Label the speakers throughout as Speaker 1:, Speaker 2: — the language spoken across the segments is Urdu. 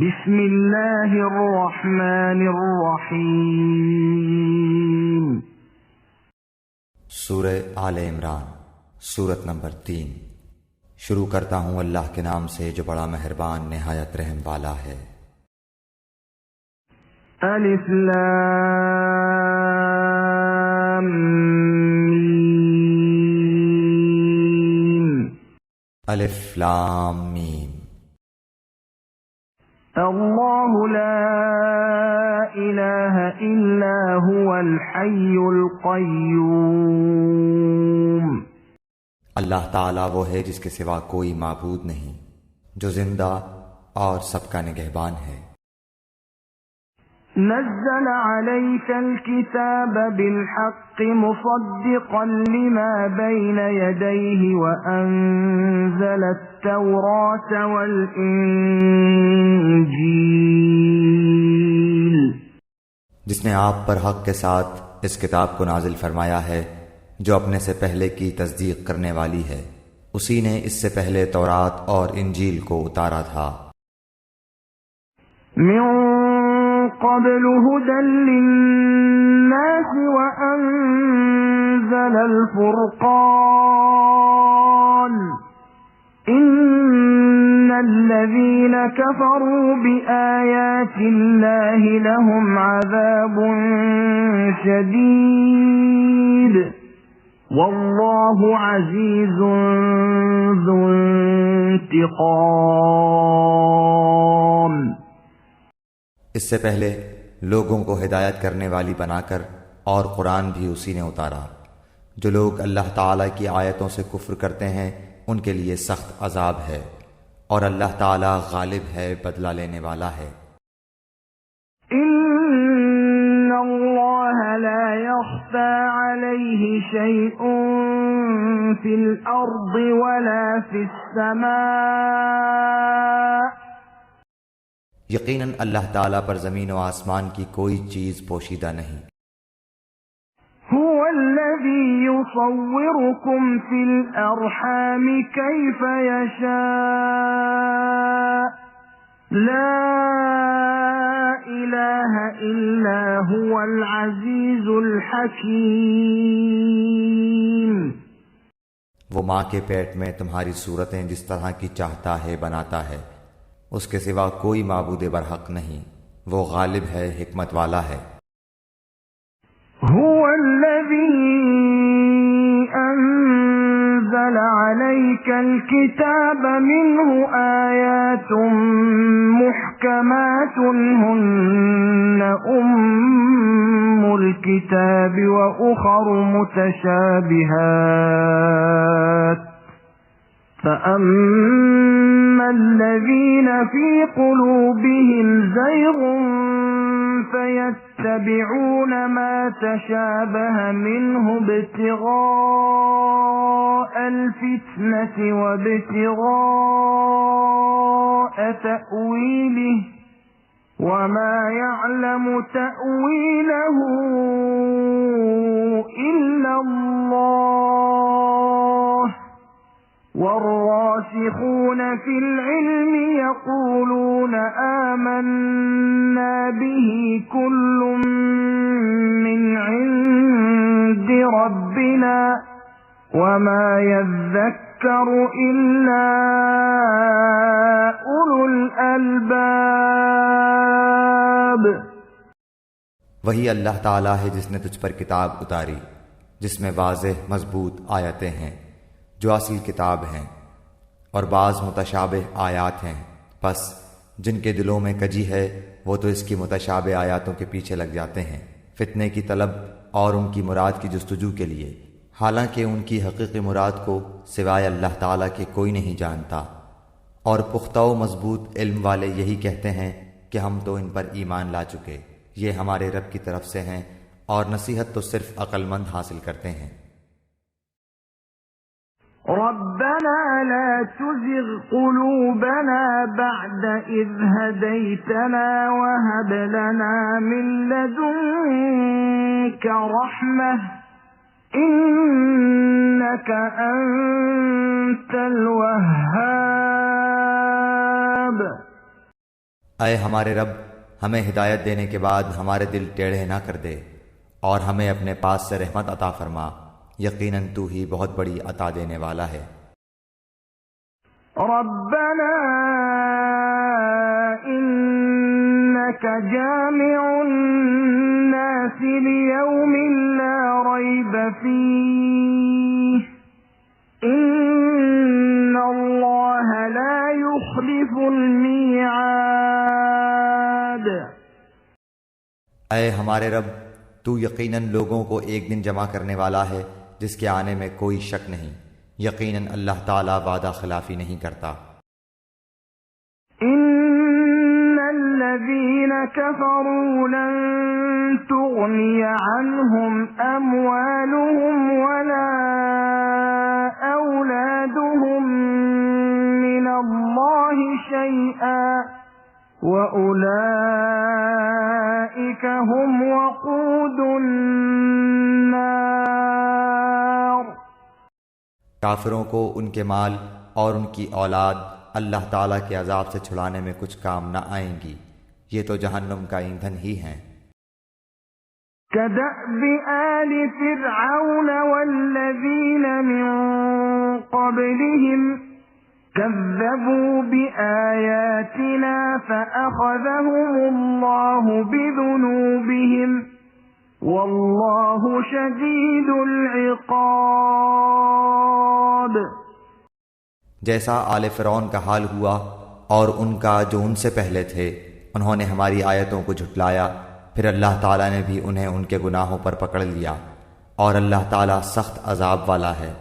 Speaker 1: بسم اللہ الرحمن الرحیم۔
Speaker 2: سورہ آل عمران، سورت نمبر 3۔ شروع کرتا ہوں اللہ کے نام سے جو بڑا مہربان نہایت رحم والا ہے۔
Speaker 1: الف لام میم۔
Speaker 2: الف لام میم۔
Speaker 1: اللہ لا الہ الا هو الحی القیوم۔
Speaker 2: اللہ تعالیٰ وہ ہے جس کے سوا کوئی معبود نہیں، جو زندہ اور سب کا نگہبان ہے۔
Speaker 1: نزل عليك الكتاب بالحق مصدقا لما بين يديه وأنزل التوراة والإنجيل۔
Speaker 2: جس نے آپ پر حق کے ساتھ اس کتاب کو نازل فرمایا ہے جو اپنے سے پہلے کی تصدیق کرنے والی ہے، اسی نے اس سے پہلے تورات اور انجیل کو اتارا تھا۔
Speaker 1: من قبل هدى للناس وأنزل الفرقان إن الذين كفروا بآيات الله لهم عذاب شديد والله عزيز ذو انتقام۔
Speaker 2: اس سے پہلے لوگوں کو ہدایت کرنے والی بنا کر اور قرآن بھی اسی نے اتارا۔ جو لوگ اللہ تعالیٰ کی آیتوں سے کفر کرتے ہیں ان کے لیے سخت عذاب ہے، اور اللہ تعالیٰ غالب ہے، بدلہ لینے والا ہے۔
Speaker 1: ان اللہ لا يخفى عليه شيء في الارض ولا في السماء۔
Speaker 2: یقیناً اللہ تعالیٰ پر زمین و آسمان کی کوئی چیز پوشیدہ نہیں۔
Speaker 1: هو الذي يصوركم في الأرحام كيف يشاء لا إله إلا هو العزيز الحكيم۔
Speaker 2: وہ ماں کے پیٹ میں تمہاری صورتیں جس طرح کی چاہتا ہے بناتا ہے، اس کے سوا کوئی معبود برحق نہیں، وہ غالب ہے، حکمت والا ہے۔
Speaker 1: هو الذي أنزل عليك الكتاب منه آيات محكمات هن أم الكتاب وأخر متشابهات فأما الذين في قلوبهم زيغ فيتبعون ما تشابه منه ابتغاء الفتنة وابتغاء تأويله وما يعلم تأويله إلا الله والراسخون في العلم يقولون آمنا به كل من عند ربنا وما يذكر إلا أولو الألباب۔
Speaker 2: وہی اللہ تعالیٰ ہے جس نے تجھ پر کتاب اتاری جس میں واضح مضبوط آیتیں ہیں جو اصل کتاب ہیں، اور بعض متشابہ آیات ہیں، پس جن کے دلوں میں کجی ہے وہ تو اس کی متشابہ آیاتوں کے پیچھے لگ جاتے ہیں، فتنے کی طلب اور ان کی مراد کی جستجو کے لیے، حالانکہ ان کی حقیقی مراد کو سوائے اللہ تعالیٰ کے کوئی نہیں جانتا۔ اور پختہ و مضبوط علم والے یہی کہتے ہیں کہ ہم تو ان پر ایمان لا چکے، یہ ہمارے رب کی طرف سے ہیں، اور نصیحت تو صرف عقل مند حاصل کرتے ہیں۔
Speaker 1: ربنا لا تزغ قلوبنا بعد إذ هديتنا وهب لنا من لدنك رحمة إنك أنت الوهاب۔
Speaker 2: اے ہمارے رب، ہمیں ہدایت دینے کے بعد ہمارے دل ٹیڑھے نہ کر دے، اور ہمیں اپنے پاس سے رحمت عطا فرما، یقیناً تو ہی بہت بڑی عطا دینے والا ہے۔
Speaker 1: ربنا إنك جامع الناس ليوم لا ريب فيه إن الله لا يخلف الميعاد۔
Speaker 2: اے ہمارے رب، تو یقیناً لوگوں کو ایک دن جمع کرنے والا ہے جس کے آنے میں کوئی شک نہیں، یقیناً اللہ تعالیٰ وعدہ خلافی نہیں کرتا۔
Speaker 1: إن الذين كفروا لن تغني عنهم أموالهم ولا أولادهم من الله شيئا وأولئك هم وقود النار۔
Speaker 2: کافروں کو ان کے مال اور ان کی اولاد اللہ تعالیٰ کے عذاب سے چھڑانے میں کچھ کام نہ آئیں گی، یہ تو جہنم کا ایندھن ہی ہیں۔
Speaker 1: كدأب آل فرعون والذين من قبلهم كذبوا بآياتنا فأخذهم الله بذنوبهم والله شديد العقاب۔
Speaker 2: جیسا آل فرعون کا حال ہوا اور ان کا جو ان سے پہلے تھے، انہوں نے ہماری آیتوں کو جھٹلایا، پھر اللہ تعالیٰ نے بھی انہیں ان کے گناہوں پر پکڑ لیا، اور اللہ تعالیٰ سخت عذاب والا ہے۔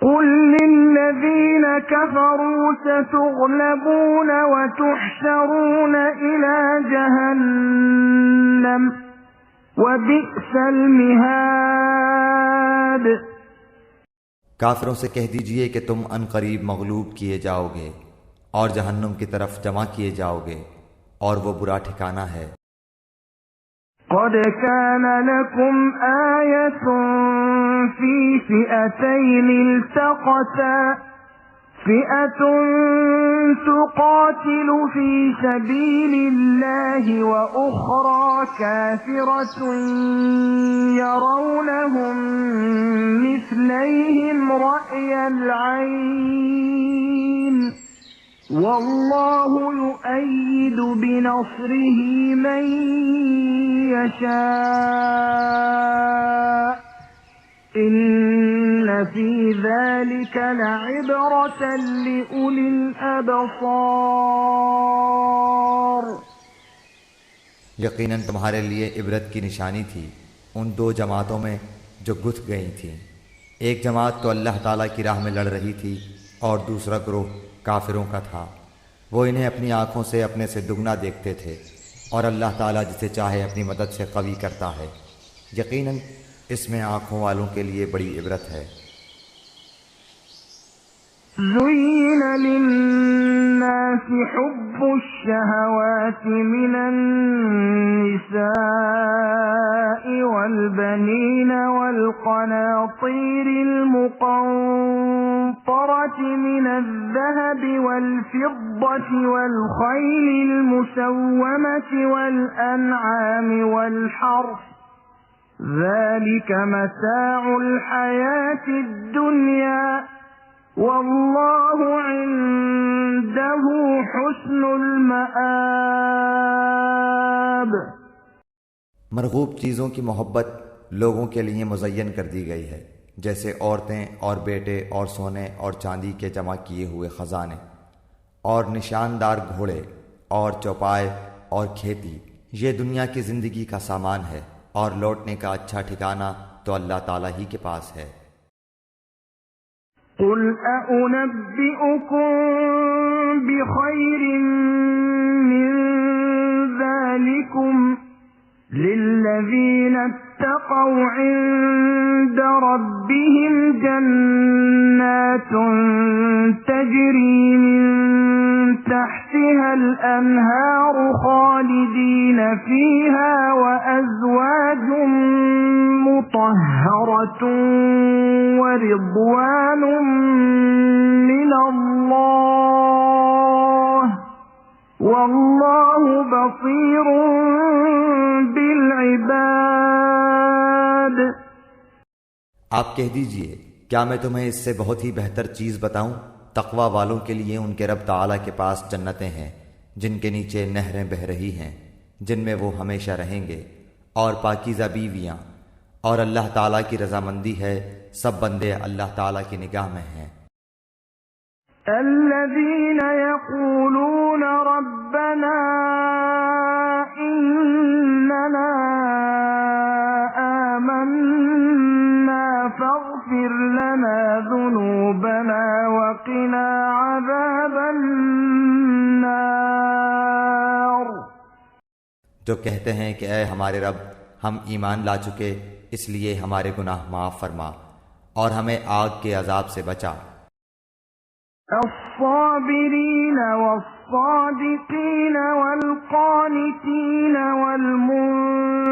Speaker 1: قل للذين كفروا ستغلبون وتحشرون إلى جهنم وبئس المهاد۔
Speaker 2: کافروں سے کہہ دیجئے کہ تم ان قریب مغلوب کیے جاؤ گے اور جہنم کی طرف جمع کیے جاؤ گے، اور وہ برا ٹھکانہ ہے۔
Speaker 1: قد كان لكم آية في فئتين التقتا فئة تقاتل في سبيل الله وأخرى كافرة يرونهم مثليهم رأي العين والله يؤيد بنصره من يشاء إن في ذلك لعبرة لأولي الأبصار۔
Speaker 2: یقیناً تمہارے لیے عبرت کی نشانی تھی ان دو جماعتوں میں جو گتھ گئی تھیں، ایک جماعت تو اللہ تعالیٰ کی راہ میں لڑ رہی تھی اور دوسرا گروہ کافروں کا تھا، وہ انہیں اپنی آنکھوں سے اپنے سے دگنا دیکھتے تھے، اور اللہ تعالیٰ جسے چاہے اپنی مدد سے قوی کرتا ہے، یقیناً اس میں آنکھوں والوں کے لیے بڑی عبرت ہے۔
Speaker 1: زين للناس حب الشهوات من النساء والبنين والقناطير المقنطرة من الذهب والفضة والخيل المسومة والأنعام والحرث ذلك متاع الحياة الدنيا واللہ عنده حسن المآب۔
Speaker 2: مرغوب چیزوں کی محبت لوگوں کے لیے مزین کر دی گئی ہے، جیسے عورتیں اور بیٹے اور سونے اور چاندی کے جمع کیے ہوئے خزانے اور نشاندار گھوڑے اور چوپائے اور کھیتی، یہ دنیا کی زندگی کا سامان ہے، اور لوٹنے کا اچھا ٹھکانہ تو اللہ تعالیٰ ہی کے پاس ہے۔
Speaker 1: قل أأنبئكم بخير من ذلكم للذين اتقوا عند ربهم جنات تجري من تحتها الأنهار خالدين فيها وأزواج مطهرة ورضوان من الله واللہ بصیر بالعباد۔
Speaker 2: آپ کہہ دیجئے کیا میں تمہیں اس سے بہت ہی بہتر چیز بتاؤں؟ تقوی والوں کے لیے ان کے رب تعالیٰ کے پاس جنتیں ہیں جن کے نیچے نہریں بہہ رہی ہیں، جن میں وہ ہمیشہ رہیں گے، اور پاکیزہ بیویاں، اور اللہ تعالیٰ کی رضامندی ہے۔ سب بندے اللہ تعالیٰ کی نگاہ میں ہیں۔
Speaker 1: الذين يقولون ربنا إننا آمنا فاغفر لنا ذنوبنا وقنا عذاب النار۔
Speaker 2: جو کہتے ہیں کہ اے ہمارے رب، ہم ایمان لا چکے، اس لیے ہمارے گناہ معاف فرما اور ہمیں آگ کے عذاب سے بچا۔
Speaker 1: الصابرين والصادقين والقانتين والمنفقين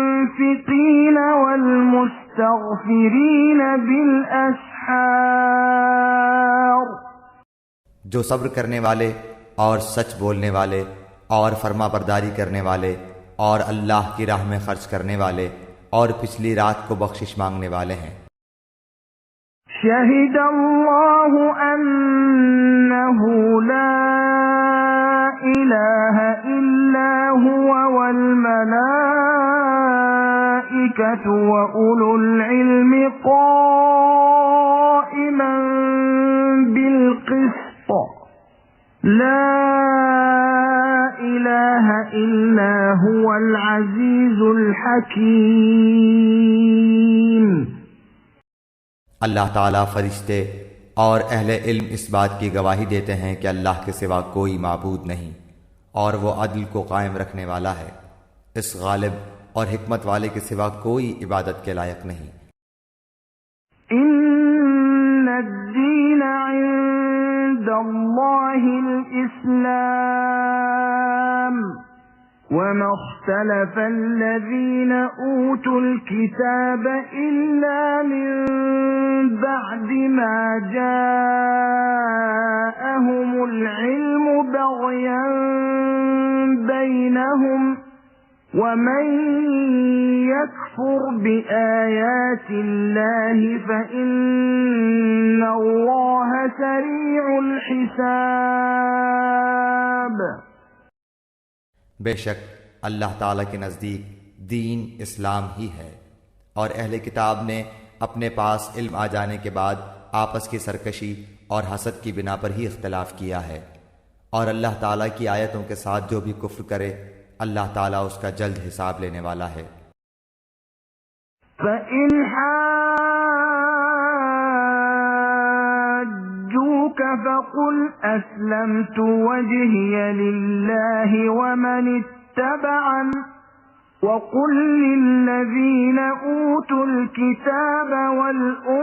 Speaker 1: والمستغفرين بالأسحار۔
Speaker 2: جو صبر کرنے والے اور سچ بولنے والے اور فرما برداری کرنے والے اور اللہ کی راہ میں خرچ کرنے والے اور پچھلی رات کو بخشش مانگنے والے ہیں۔
Speaker 1: شہد اللہ انہ لا الہ الا هو والملائکۃ وأولو العلم قائما بالقسط لا الہ الا هو العزیز الحکیم۔
Speaker 2: اللہ تعالیٰ فرشتے اور اہل علم اس بات کی گواہی دیتے ہیں کہ اللہ کے سوا کوئی معبود نہیں، اور وہ عدل کو قائم رکھنے والا ہے۔ اس غالب اور حکمت والے کے سوا کوئی عبادت کے لائق نہیں۔
Speaker 1: ان الدین عند اللہ الاسلام وما اختلف الذين اوتوا الكتاب الا من بعد ما جاءهم العلم بغيا بينهم ومن يكفر بآيات الله فإن الله سريع الحساب۔
Speaker 2: بے شک اللہ تعالیٰ کے نزدیک دین اسلام ہی ہے، اور اہل کتاب نے اپنے پاس علم آ جانے کے بعد آپس کی سرکشی اور حسد کی بنا پر ہی اختلاف کیا ہے، اور اللہ تعالیٰ کی آیتوں کے ساتھ جو بھی کفر کرے اللہ تعالیٰ اس کا جلد حساب لینے والا ہے۔
Speaker 1: فَإِنْ حَاجُّوكَ فَقُلْ أَسْلَمْتُ وَجْهِيَ لِلَّهِ وَمَنِ اتَّبَعَنِ وَقُلْ لِلَّذِينَ أُوتُوا الْكِتَابَ وَالْأُمِّيِّينَ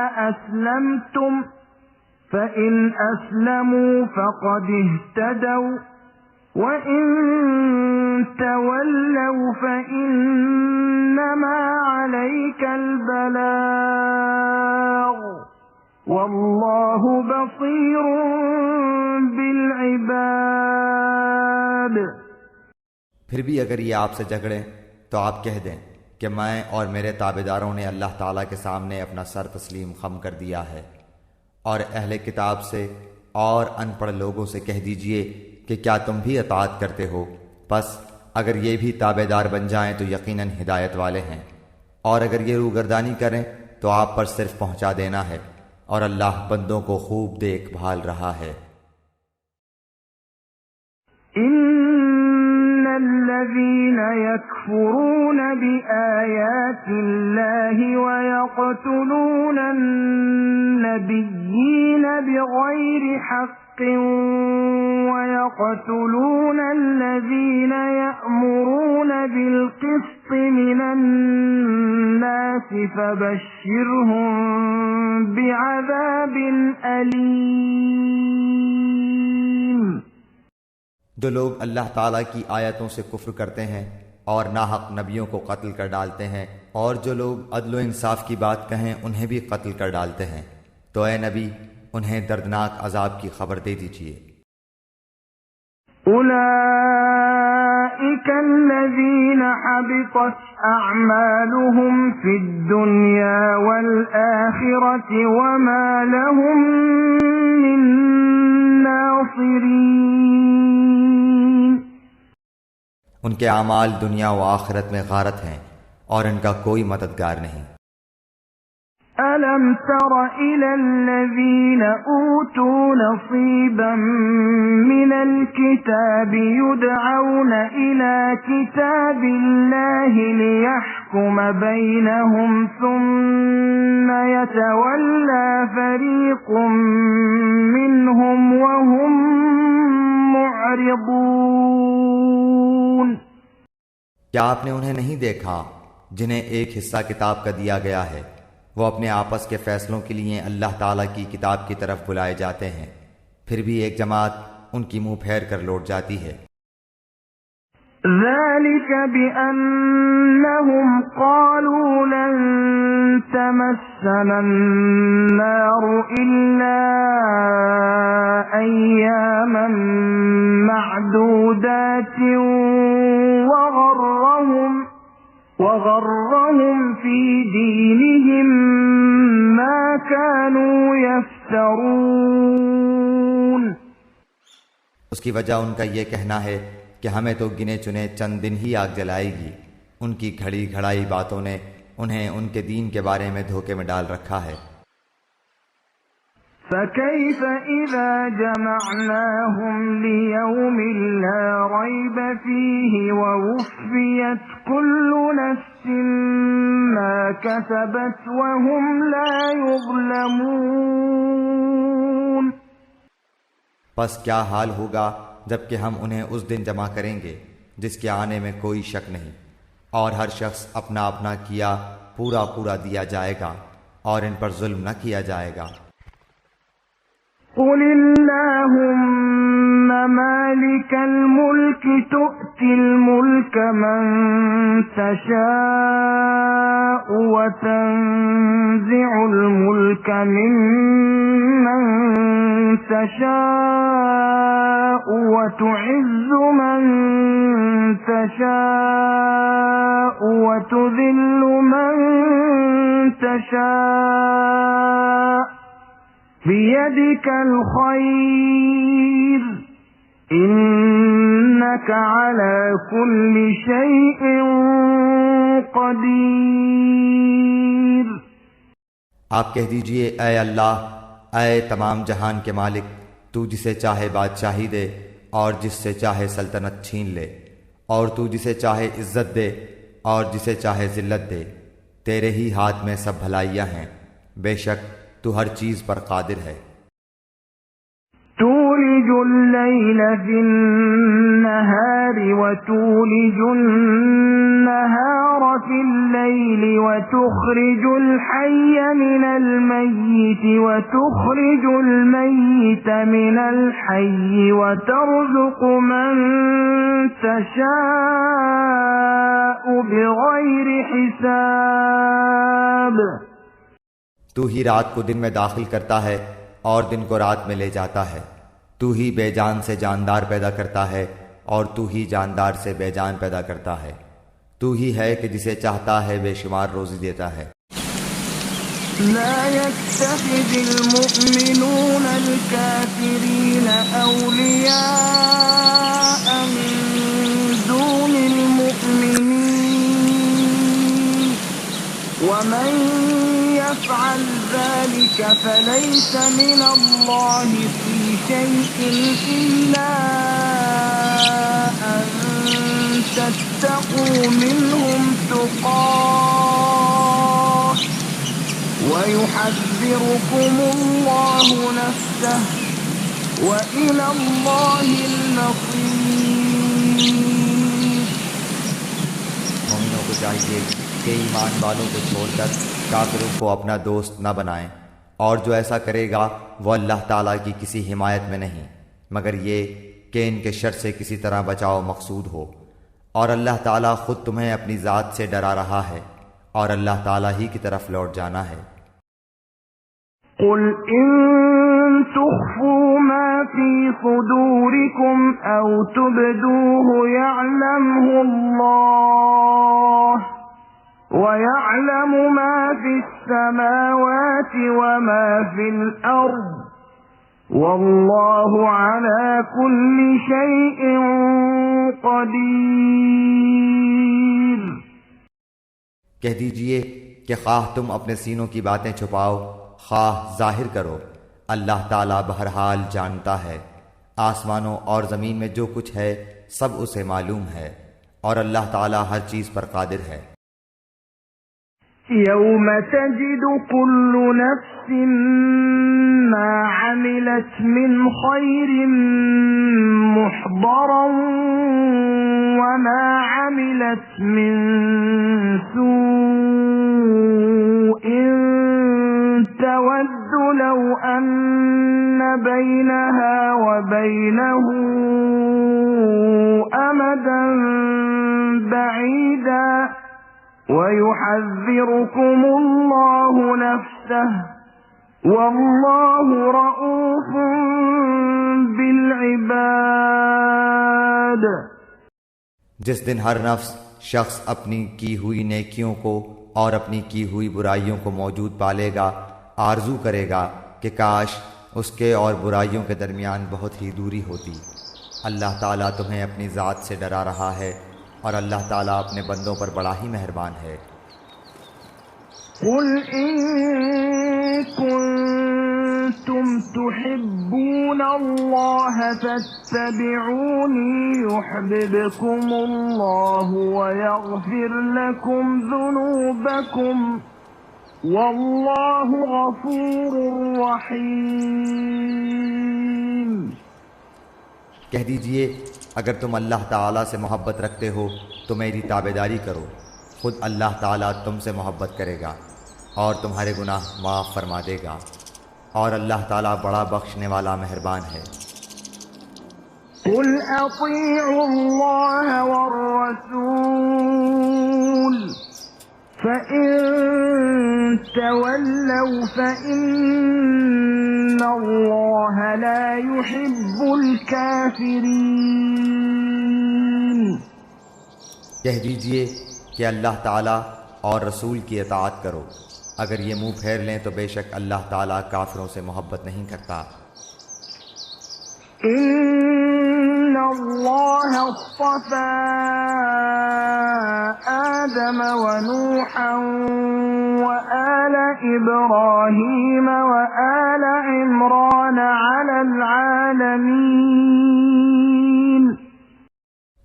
Speaker 1: أَأَسْلَمْتُمْ فَإِنْ أَسْلَمُوا فَقَدِ اهْتَدَوْا وَإِنْ تَوَلَّوْا فَإِنَّمَا عَلَيْكَ الْبَلَاغُ وَاللَّهُ بَصِيرٌ بِالْعِبَادِ۔
Speaker 2: پھر بھی اگر یہ آپ سے جھگڑیں تو آپ کہہ دیں کہ میں اور میرے تابعداروں نے اللہ تعالیٰ کے سامنے اپنا سر تسلیم خم کر دیا ہے، اور اہل کتاب سے اور ان پڑھ لوگوں سے کہہ دیجئے کہ کیا تم بھی اطاعت کرتے ہو؟ پس اگر یہ بھی تابعدار بن جائیں تو یقیناً ہدایت والے ہیں، اور اگر یہ روگردانی کریں تو آپ پر صرف پہنچا دینا ہے، اور اللہ بندوں کو خوب دیکھ بھال رہا ہے۔
Speaker 1: ان الذين يكفرون بآيات الله ويقتلون النبيين بغير حق ويقتلون الذين يأمرون بالقسط من الناس فبشرهم بعذاب أليم۔
Speaker 2: جو لوگ اللہ تعالیٰ کی آیتوں سے کفر کرتے ہیں اور ناحق نبیوں کو قتل کر ڈالتے ہیں، اور جو لوگ عدل و انصاف کی بات کہیں انہیں بھی قتل کر ڈالتے ہیں، تو اے نبی انہیں دردناک عذاب کی خبر دے دیجیے۔
Speaker 1: أولئك الذين حبطت أعمالهم في الدنيا والآخرة وما لهم من ناصرين.
Speaker 2: ان کے اعمال دنیا و آخرت میں غارت ہیں اور ان کا کوئی مددگار نہیں.
Speaker 1: ألم تر إلى الذين أوتوا نصيبا من الكتاب يدعون إلى كتاب الله ليحكم بينهم ثم يتولى فريق منهم وهم معرضون.
Speaker 2: کیا آپ نے انہیں نہیں دیکھا جنہیں ایک حصہ کتاب کا دیا گیا ہے؟ وہ اپنے آپس کے فیصلوں کے لیے اللہ تعالیٰ کی کتاب کی طرف بلائے جاتے ہیں، پھر بھی ایک جماعت ان کی منہ پھیر کر لوٹ جاتی ہے.
Speaker 1: ذلك بأنهم قالوا لن تمسنا النار إلا أياما معدودات وغرهم في دينهم ما كانوا يفترون.
Speaker 2: اس کی وجہ ان کا یہ کہنا ہے کہ ہمیں تو گنے چنے چند دن ہی آگ جلائے گی. ان کی گھڑی گھڑائی باتوں نے انہیں ان کے دین کے بارے میں دھوکے میں ڈال رکھا ہے.
Speaker 1: فكيف إذا جمعناهم ليوم لا ريب فيه ووفيت كل نفس ما كسبت وهم لا يظلمون.
Speaker 2: پس کیا حال ہوگا جب کہ ہم انہیں اس دن جمع کریں گے جس کے آنے میں کوئی شک نہیں، اور ہر شخص اپنا اپنا کیا پورا پورا دیا جائے گا اور ان پر ظلم نہ کیا جائے گا.
Speaker 1: قل اللهم مالك الملك تؤتي الملك من تشاء وتنزع الملك ممن تشاء وتعز من تشاء وتذل من تشاء بيدك الخير إنك على كل شيء قدير.
Speaker 2: آپ کہہ دیجئے اے اللہ، اے تمام جہان کے مالک، تو جسے چاہے بادشاہی دے اور جس سے چاہے سلطنت چھین لے، اور تو جسے چاہے عزت دے اور جسے چاہے ذلت دے. تیرے ہی ہاتھ میں سب بھلائیاں ہیں، بے شک تو ہر چیز پر قادر ہے.
Speaker 1: تولج الليل في النهار وتولج النهار في الليل وتخرج الحي من الميت وتخرج الميت من الحي وترزق من تشاء بغير حساب.
Speaker 2: تو ہی رات کو دن میں داخل کرتا ہے اور دن کو رات میں لے جاتا ہے. تو ہی بے جان سے جاندار پیدا کرتا ہے اور تو ہی جاندار سے بے جان پیدا کرتا ہے. تو ہی ہے کہ جسے چاہتا ہے بے شمار روزی دیتا ہے.
Speaker 1: لا يتخذ المؤمنون الكافرين أولياء من دون المؤمنين ومن يفعل ذلك فليس من الله في شيء إلا أن تتقوا منهم تقاه ويحذركم الله نفسه وإلى الله المصير.
Speaker 2: مومنوں کو چاہیے کہ ایمان والوں کو چھوڑ کر کافروں کو اپنا دوست نہ بنائیں، اور جو ایسا کرے گا وہ اللہ تعالیٰ کی کسی حمایت میں نہیں مگر یہ کہ ان کے شر سے کسی طرح بچاؤ مقصود ہو، اور اللہ تعالیٰ خود تمہیں اپنی ذات سے ڈرا رہا ہے اور اللہ تعالیٰ ہی کی طرف لوٹ جانا ہے.
Speaker 1: قل إن تخفوا ما في صدوركم أو تبدوه يعلمه الله ويعلم ما في السماوات وما في الأرض والله على كل شيء قدیر۔
Speaker 2: کہہ دیجئے کہ خواہ تم اپنے سینوں کی باتیں چھپاؤ خواہ ظاہر کرو، اللہ تعالیٰ بہرحال جانتا ہے۔ آسمانوں اور زمین میں جو کچھ ہے سب اسے معلوم ہے، اور اللہ تعالیٰ ہر چیز پر قادر ہے۔
Speaker 1: يوم تجد كل نفس ما عملت من خير محضرا وما عملت من سوء تود لو أن بينها وبينه أمدا بعيدا وَيُحَذِّرُكُمُ اللَّهُ نَفْسَهُ وَاللَّهُ رَءُوفٌ بِالْعِبَادِ۔
Speaker 2: جس دن ہر نفس شخص اپنی کی ہوئی نیکیوں کو اور اپنی کی ہوئی برائیوں کو موجود پالے گا، آرزو کرے گا کہ کاش اس کے اور برائیوں کے درمیان بہت ہی دوری ہوتی۔ اللہ تعالیٰ تمہیں اپنی ذات سے ڈرا رہا ہے، اور اللہ تعالیٰ اپنے بندوں پر بڑا ہی مہربان ہے۔
Speaker 1: قُلْ إِن كُنتُمْ تُحِبُّونَ اللَّهَ فَاتَّبِعُونِي يُحْبِبْكُمُ اللَّهُ وَيَغْفِرْ لَكُمْ ذُنُوبَكُمْ وَاللَّهُ غَفُورٌ رَّحِيمٌ۔
Speaker 2: کہہ دیجئے اگر تم اللہ تعالیٰ سے محبت رکھتے ہو تو میری تابعداری کرو، خود اللہ تعالیٰ تم سے محبت کرے گا اور تمہارے گناہ معاف فرما دے گا، اور اللہ تعالیٰ بڑا بخشنے والا مہربان ہے۔
Speaker 1: قُلْ أَطِيعُوا اللَّهَ وَالرَّسُولَ فَإِن تَوَلَّوْا فَإِنَّ اللَّهَ لَا يُحِبُّ الْكَافِرِينَ۔
Speaker 2: کہہ دیجئے کہ اللہ تعالیٰ اور رسول کی اطاعت کرو، اگر یہ منہ پھیر لیں تو بے شک اللہ تعالیٰ کافروں سے محبت نہیں کرتا۔
Speaker 1: إِنَّ اللَّهَ اصْطَفَى آدَمَ وَنُوحًا وَآلَ إِبْرَاهِيمَ وَآلَ عِمْرَانَ عَلَى الْعَالَمِينَ۔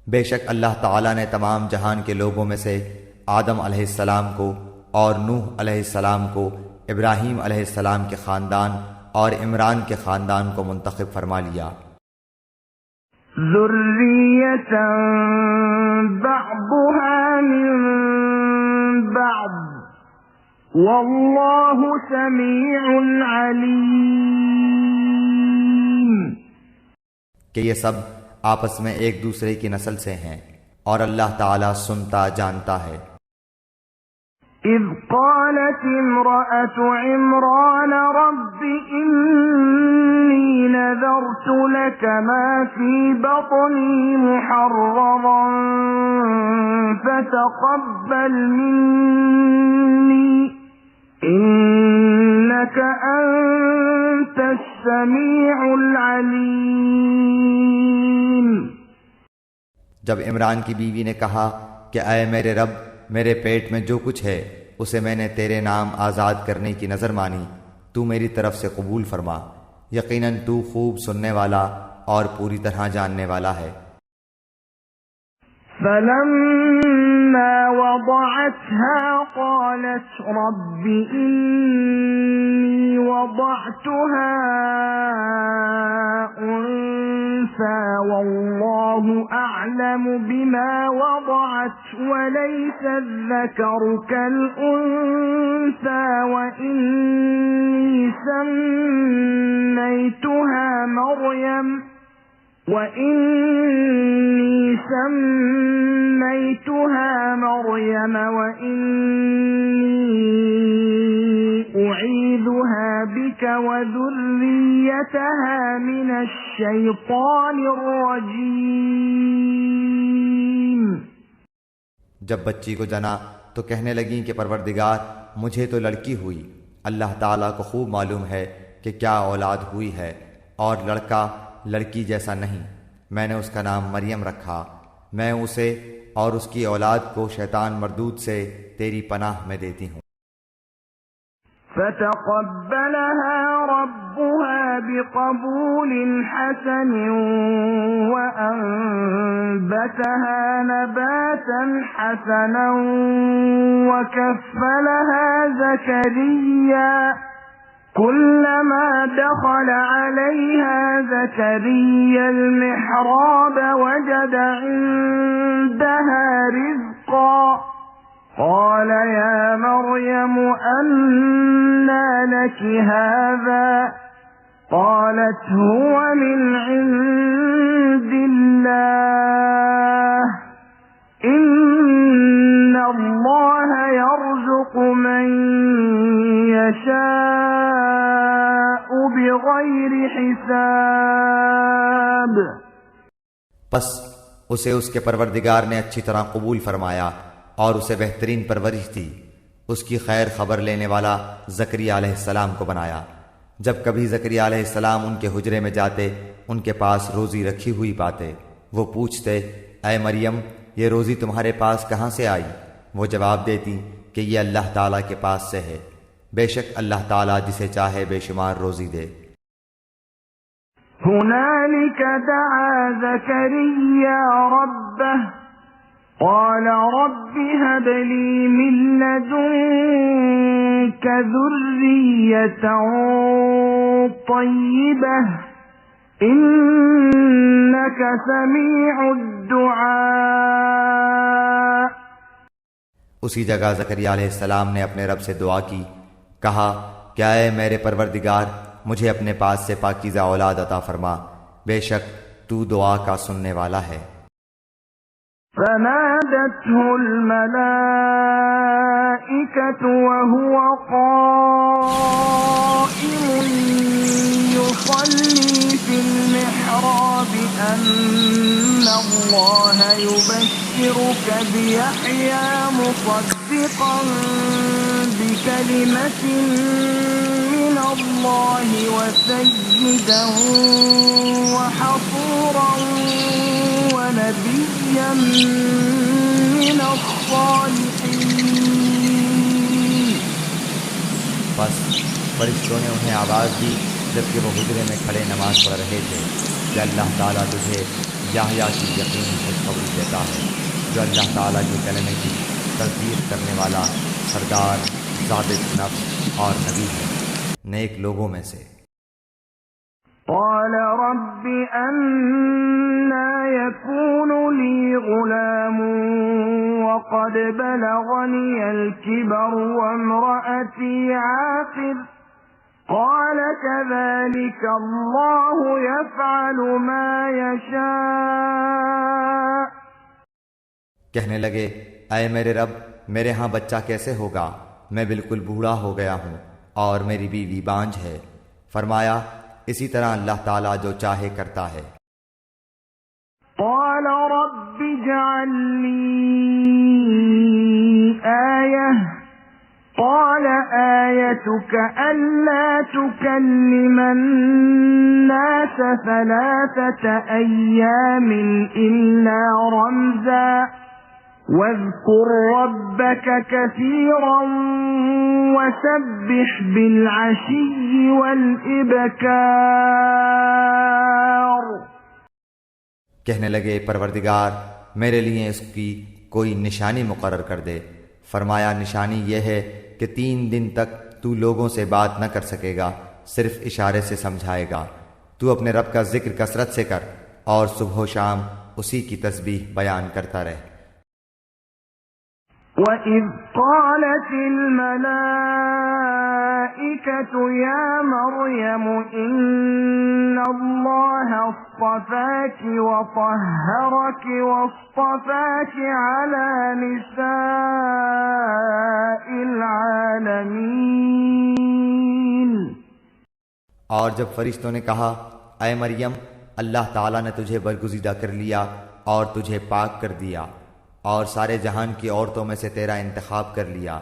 Speaker 2: بے شک اللہ تعالیٰ نے تمام جہان کے لوگوں میں سے آدم علیہ السلام کو اور نوح علیہ السلام کو، ابراہیم علیہ السلام کے خاندان اور عمران کے خاندان کو منتخب فرما لیا۔
Speaker 1: ذُرِّيَّةً بَعْضُهَا مِن بَعْضٍ وَاللَّهُ سَمِيعٌ عَلِيمٌ۔
Speaker 2: کہ یہ سب آپس میں ایک دوسرے کی نسل سے ہیں، اور اللہ تعالیٰ سنتا جانتا ہے۔
Speaker 1: إِذْ قَالَتِ امْرَأَتُ عِمْرَانَ رَبِّ إِنِّي نَذَرْتُ لَكَ مَا فِي بَطْنِي مُحَرَّرًا فَتَقَبَّلْ مِنِّي إِنَّكَ أَنتَ السَّمِيعُ الْعَلِيمُ۔
Speaker 2: جب عمران کی بیوی نے کہا کہ اے میرے رب، میرے پیٹ میں جو کچھ ہے اسے میں نے تیرے نام آزاد کرنے کی نظر مانی، تو میری طرف سے قبول فرما، یقیناً تو خوب سننے والا اور پوری طرح جاننے والا ہے۔
Speaker 1: فَلَمَّا وَضَعَتْهَا قَالَتْ رَبِّ إِنِّي وَضَعْتُهَا أُنثَىٰ وَاللَّهُ أَعْلَمُ بِمَا وَضَعَتْ وَلَيْسَ الذَّكَرُ كَالْأُنثَىٰ وَإِنِّي سَمَّيْتُهَا مَرْيَمَ وَإِنِّي أُعِيذُهَا بِكَ بك وذريتها من الشيطان الرجيم.
Speaker 2: جب بچی کو جنا تو کہنے لگیں کہ پروردگار مجھے تو لڑکی ہوئی، اللہ تعالیٰ کو خوب معلوم ہے کہ کیا اولاد ہوئی ہے، اور لڑکا لڑکی جیسا نہیں. میں نے اس کا نام مریم رکھا. میں اسے اور اس کی اولاد کو شیطان مردود سے تیری پناہ میں دیتی ہوں.
Speaker 1: فتقبلها ربها بقبول حسن وأنبتها نباتا حسنا وكفلها زكريا. كلما دخل عليها زكريا المحراب وجد عندها رزقا. قال يا مريم أنى لك هذا؟ قالت هو من عند الله إن الله يرزق من يشاء بغير حساب.
Speaker 2: پس اسے اس کے پروردگار نے اچھی طرح قبول فرمایا اور اسے بہترین پرورش دی. اس کی خیر خبر لینے والا زکریا علیہ السلام کو بنایا. جب کبھی زکریا علیہ السلام ان کے حجرے میں جاتے ان کے پاس روزی رکھی ہوئی پاتے. وہ پوچھتے اے مریم یہ روزی تمہارے پاس کہاں سے آئی؟ وہ جواب دیتی کہ یہ اللہ تعالیٰ کے پاس سے ہے، بے شک اللہ تعالیٰ جسے چاہے بے شمار روزی دے.
Speaker 1: هنالك دعا زكريا ربه قال رب هب لي من لدنك ذرية طيبة إنك سميع الدعاء.
Speaker 2: اسی جگہ زکریا علیہ السلام نے اپنے رب سے دعا کی، کہا کیا اے میرے پروردگار مجھے اپنے پاس سے پاکیزہ اولاد عطا فرما، بے شک تو دعا کا سننے والا ہے.
Speaker 1: فنادته الملائكة وهو قائم يصلي في المحراب أن الله يبشرك بيحيى مصدقا بكلمة من الله وسيدا وحصورا ونبيا من الصالحين.
Speaker 2: بس فرشتوں نے انہیں آواز دی جبکہ وہ حجرے میں کھڑے نماز پڑھ رہے تھے کہ اللہ تعالیٰ تجھے یحییٰ کی یقینی خوشخبری دیتا ہے جو اللہ تعالیٰ کے کلمے کی تصدیق کرنے والا سردار ثابت نفس اور نبی ہے، نیک لوگوں میں سے.
Speaker 1: قال رب أنى يكون لي غلام وقد بلغني الكبر وامرأتي عاقر. قال كذلك الله يفعل ما يشاء.
Speaker 2: کہنے لگے اے میرے رب میرے ہاں بچہ کیسے ہوگا، میں بالکل بوڑھا ہو گیا ہوں اور میری بیوی بانجھ ہے. فرمایا اسی طرح اللہ تعالیٰ جو چاہے کرتا ہے.
Speaker 1: قال رب اجعل لي آية. قال آيتك ألا تكلم الناس 3 أيام إلا رمزا واذكر ربك كثيرا وسبح بالعشي والإبكار.
Speaker 2: کہنے لگے پروردگار میرے لیے اس کی کوئی نشانی مقرر کر دے. فرمایا نشانی یہ ہے کہ 3 دن تک تو لوگوں سے بات نہ کر سکے گا، صرف اشارے سے سمجھائے گا. تو اپنے رب کا ذکر کثرت سے کر اور صبح و شام اسی کی تسبیح بیان کرتا رہ.
Speaker 1: وَإِذْ قَالَتِ الْمَلَائِكَةُ يَا مَرْيَمُ إِنَّ اللَّهَ اصْطَفَاكِ وَطَهَّرَكِ وَاصْطَفَاكِ عَلَى نِسَاءِ الْعَالَمِينَ.
Speaker 2: اور جب فرشتوں نے کہا اے مریم اللہ تعالیٰ نے تجھے برگزیدہ کر لیا اور تجھے پاک کر دیا اور سارے جہان کی عورتوں میں سے تیرا انتخاب کر لیا،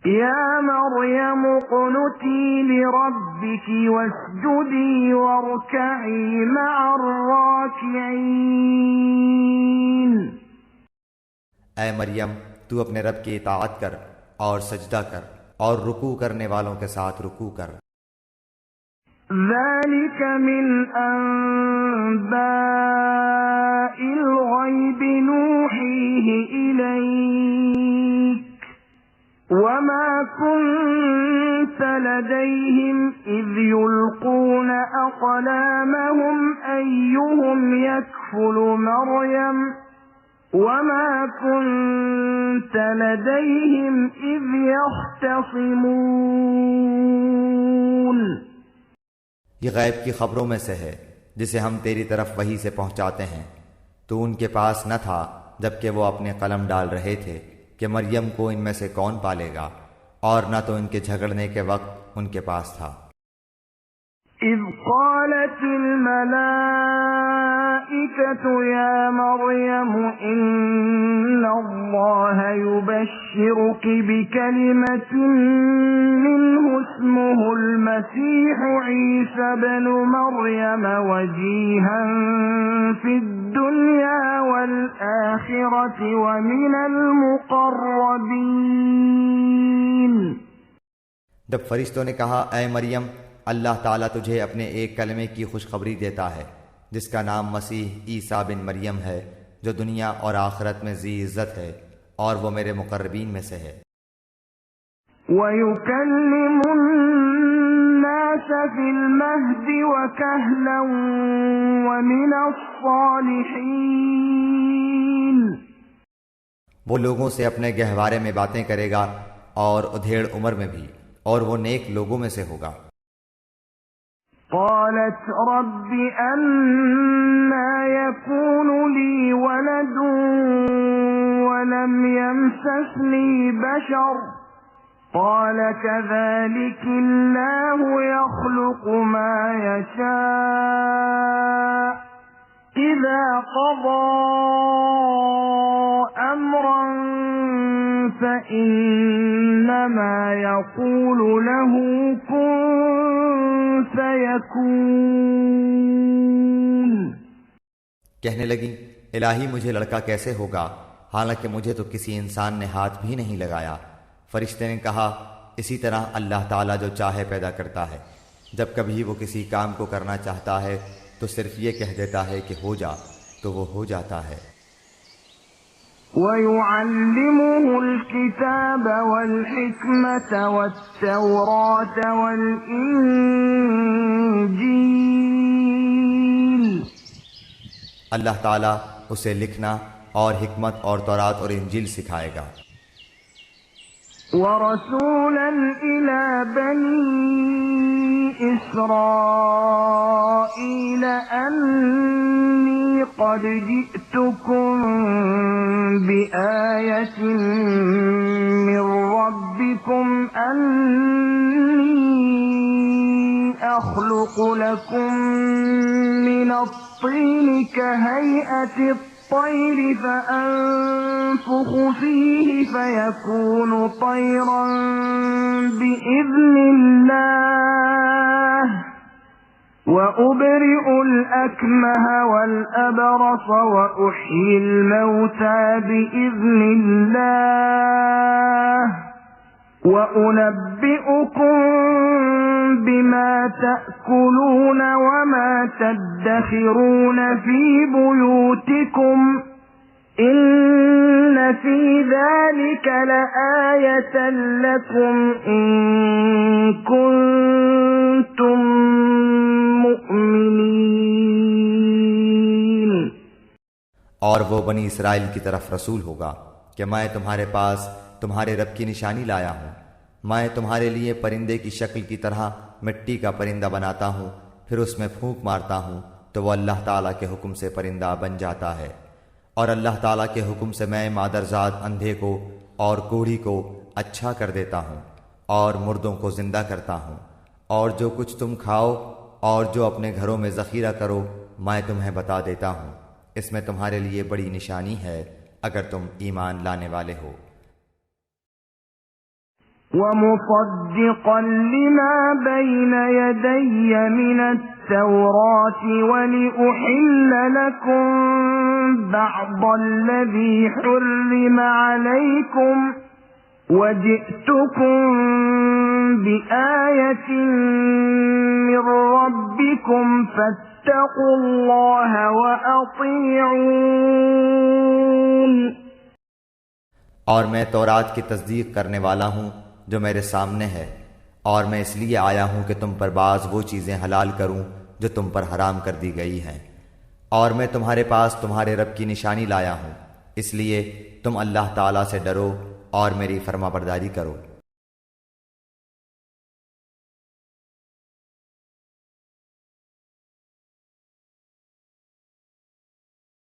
Speaker 1: یا مریم اقنتی لربک واسجدی وارکعی مع الراکعین،
Speaker 2: اے مریم تو اپنے رب کی اطاعت کر اور سجدہ کر اور رکوع کرنے والوں کے ساتھ رکوع کر۔
Speaker 1: ذلك من أنباء الغيب نوحيه إليك وما كنت لديهم إذ يلقون أقلامهم أيهم يكفل مريم وما كنت لديهم إذ يختصمون۔
Speaker 2: یہ غیب کی خبروں میں سے ہے جسے ہم تیری طرف وحی سے پہنچاتے ہیں، تو ان کے پاس نہ تھا جبکہ وہ اپنے قلم ڈال رہے تھے کہ مریم کو ان میں سے کون پالے گا، اور نہ تو ان کے جھگڑنے کے وقت ان کے پاس تھا۔
Speaker 1: اذ قالت الملائکۃ یا مریم ان اللہ یبشرک بکلمۃ منہ اسمہ المسیح عیسی ابن مریم وجیہا فی الدنیا والآخرۃ ومن المقربین۔
Speaker 2: جب فرشتوں نے کہا اے مریم اللہ تعالیٰ تجھے اپنے ایک کلمے کی خوشخبری دیتا ہے جس کا نام مسیح عیسیٰ بن مریم ہے، جو دنیا اور آخرت میں ذی عزت ہے اور وہ میرے مقربین میں سے ہے۔
Speaker 1: وَيُكَلِّمُ النَّاسَ فِي الْمَهْدِ وَكَهْلًا وَمِنَ الصَّالِحِينَ،
Speaker 2: وہ لوگوں سے اپنے گہوارے میں باتیں کرے گا اور ادھیڑ عمر میں بھی، اور وہ نیک لوگوں میں سے ہوگا۔
Speaker 1: قالت رب أنا يكون لي ولد ولم يمسسني بشر قال كذلك الله يخلق ما يشاء إذا قضى أمرا فإنما يقول له كن فیکون۔
Speaker 2: کہنے لگی الہی مجھے لڑکا کیسے ہوگا حالانکہ مجھے تو کسی انسان نے ہاتھ بھی نہیں لگایا۔ فرشتے نے کہا اسی طرح اللہ تعالیٰ جو چاہے پیدا کرتا ہے، جب کبھی وہ کسی کام کو کرنا چاہتا ہے تو صرف یہ کہہ دیتا ہے کہ ہو جا تو وہ ہو جاتا ہے۔
Speaker 1: وَيُعَلِّمُهُ الْكِتَابَ وَالْحِكْمَةَ وَالتَّوْرَاةَ وَالْإِنْجِيلَ،
Speaker 2: اللہ تعالیٰ اسے لکھنا اور حکمت اور تورات اور انجیل سکھائے گا۔
Speaker 1: وَرَسُولًا إِلَى بَنِي إِسْرَائِيلَ أَنِّي قَدْ جِئْتُكُمْ بِآيَةٍ مِّن رَّبِّكُمْ أَنِّي أَخْلُقُ لَكُم مِّنَ الطِّينِ كَهَيْئَةِ الطَّيْرِ فَأَنفُخُ فِيهِ فَيَكُونُ طَيْرًا بِإِذْنِ اللَّهِ وَأُبْرِئُ الْأَكْمَهَ وَالْأَبْرَصَ وَأُحْيِي الْمَوْتَى بِإِذْنِ اللَّهِ وَأُنَبِّئُكُم بِمَا تَأْكُلُونَ وَمَا تَدَّخِرُونَ فِي بُيُوتِكُمْ إِنَّ فِي ذَلِكَ لَآيَةً لَكُمْ إِن كُنتُم مُّؤْمِنِينَ۔
Speaker 2: اور وہ بنی اسرائیل کی طرف رسول ہوگا کہ میں تمہارے پاس تمہارے رب کی نشانی لایا ہوں۔ میں تمہارے لیے پرندے کی شکل کی طرح مٹی کا پرندہ بناتا ہوں، پھر اس میں پھونک مارتا ہوں تو وہ اللہ تعالیٰ کے حکم سے پرندہ بن جاتا ہے، اور اللہ تعالیٰ کے حکم سے میں مادرزاد اندھے کو اور کوڑھی کو اچھا کر دیتا ہوں اور مردوں کو زندہ کرتا ہوں، اور جو کچھ تم کھاؤ اور جو اپنے گھروں میں ذخیرہ کرو میں تمہیں بتا دیتا ہوں، اس میں تمہارے لیے بڑی نشانی ہے اگر تم ایمان لانے والے ہو۔
Speaker 1: وَمُصَدِّقًا لِمَا بَيْنَ يَدَيَّ مِنَ التَّوْرَاةِ وَلِأُحِلَّ لَكُم بَعْضَ الَّذِي حُرِّمَ عَلَيْكُمْ وَجِئْتُكُم بِآيَةٍ مِّن رَّبِّكُمْ فَاتَّقُوا اللَّهَ وَأَطِيعُونِ۔
Speaker 2: اور میں تورات کی تصدیق کرنے والا ہوں جو میرے سامنے ہے، اور میں اس لیے آیا ہوں کہ تم پر بعض وہ چیزیں حلال کروں جو تم پر حرام کر دی گئی ہیں، اور میں تمہارے پاس تمہارے رب کی نشانی لایا ہوں، اس لیے تم اللہ تعالیٰ سے ڈرو اور میری فرما برداری کرو۔